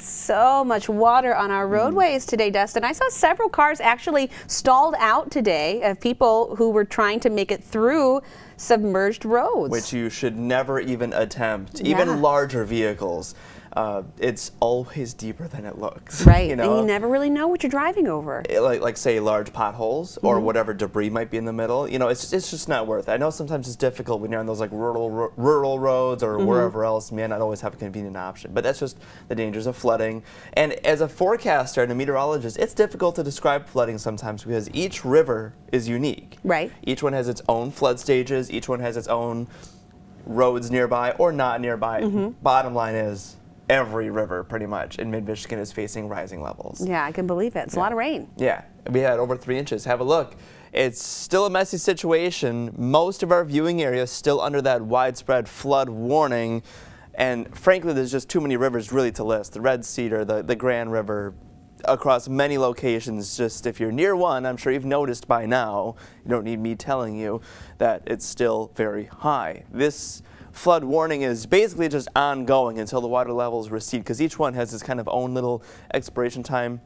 So much water on our roadways today, Dustin. I saw several cars actually stalled out today of people who were trying to make it through submerged roads. Which you should never even attempt, even larger vehicles. It's always deeper than it looks. Right, you know? and you never really know what you're driving over. Like say large potholes or whatever debris might be in the middle. You know, it's just not worth it. I know sometimes it's difficult when you're on those like rural roads or wherever else. May not always have a convenient option, but that's just the dangers of flooding. And as a forecaster and a meteorologist, it's difficult to describe flooding sometimes because each river is unique. Right. Each one has its own flood stages. Each one has its own roads nearby or not nearby. Bottom line is, every river pretty much in mid-Michigan is facing rising levels. Yeah, I can believe it. It's a lot of rain. Yeah, we had over 3 inches. Have a look. It's still a messy situation. Most of our viewing area is still under that widespread flood warning. And frankly, there's just too many rivers really to list. The Red Cedar, the Grand River, across many locations. Just if you're near one, I'm sure you've noticed by now, you don't need me telling you, that it's still very high. This flood warning is basically just ongoing until the water levels recede, because each one has its kind of own little expiration time.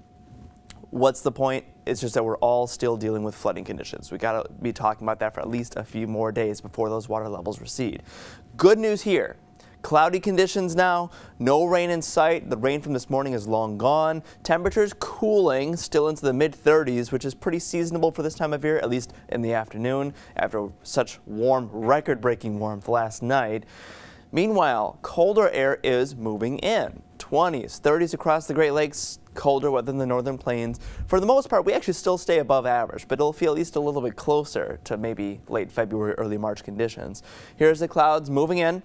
What's the point? It's just that we're all still dealing with flooding conditions. We got to be talking about that for at least a few more days before those water levels recede. Good news here. Cloudy conditions now, no rain in sight. The rain from this morning is long gone. Temperatures cooling still into the mid-30s, which is pretty seasonable for this time of year, at least in the afternoon, after such warm, record-breaking warmth last night. Meanwhile, colder air is moving in. 20s, 30s across the Great Lakes, colder weather in the northern plains. For the most part, we actually still stay above average, but it'll feel at least a little bit closer to maybe late February, early March conditions. Here's the clouds moving in.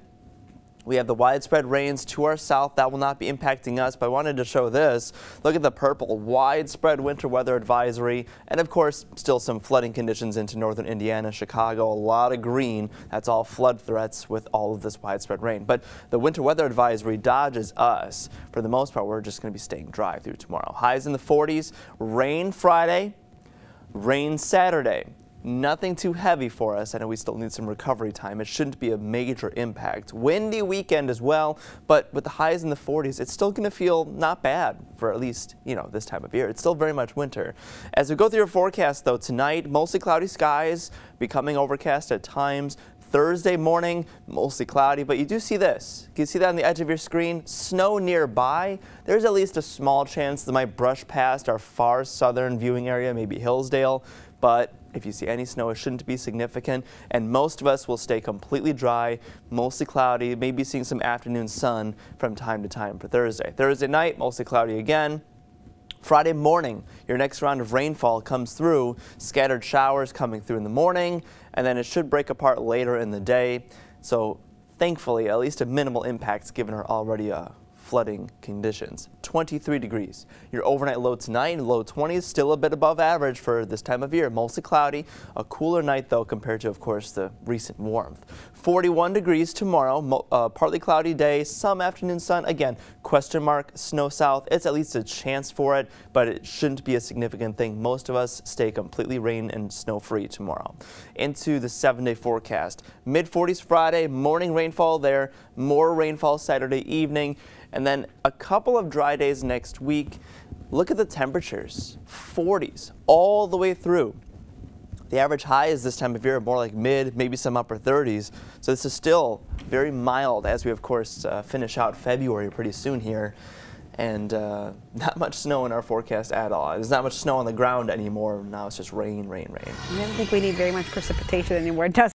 We have the widespread rains to our south. That will not be impacting us, but I wanted to show this. Look at the purple, widespread winter weather advisory, and of course, still some flooding conditions into northern Indiana, Chicago, a lot of green. That's all flood threats with all of this widespread rain. But the winter weather advisory dodges us. For the most part, we're just going to be staying dry through tomorrow. Highs in the 40s, rain Friday, rain Saturday. Nothing too heavy for us. I know we still need some recovery time. It shouldn't be a major impact. Windy weekend as well, but with the highs in the 40s, it's still going to feel not bad for at least, you know, this time of year. It's still very much winter. As we go through your forecast, though, tonight, mostly cloudy skies, becoming overcast at times. Thursday morning, mostly cloudy, but you do see this. Can you see that on the edge of your screen? Snow nearby. There's at least a small chance that might brush past our far southern viewing area, maybe Hillsdale, but if you see any snow, it shouldn't be significant, and most of us will stay completely dry, mostly cloudy, maybe seeing some afternoon sun from time to time for Thursday. Thursday night, mostly cloudy again. Friday morning, your next round of rainfall comes through, scattered showers coming through in the morning, and then it should break apart later in the day. So thankfully, at least a minimal impact given our already flooding conditions. 23 degrees. Your overnight low tonight, low 20s, still a bit above average for this time of year. Mostly cloudy. A cooler night, though, compared to, of course, the recent warmth. 41 degrees tomorrow. Partly cloudy day, some afternoon sun. Again, question mark, snow south. It's at least a chance for it, but it shouldn't be a significant thing. Most of us stay completely rain and snow free tomorrow. Into the 7-day forecast. Mid-40s Friday, morning rainfall there. More rainfall Saturday evening. And then a couple of dry days next week. Look at the temperatures, 40s all the way through. The average high is this time of year more like mid, maybe some upper 30s. So this is still very mild as we, of course, finish out February pretty soon here. And not much snow in our forecast at all. There's not much snow on the ground anymore. Now it's just rain, rain, rain. I don't think we need very much precipitation anymore, does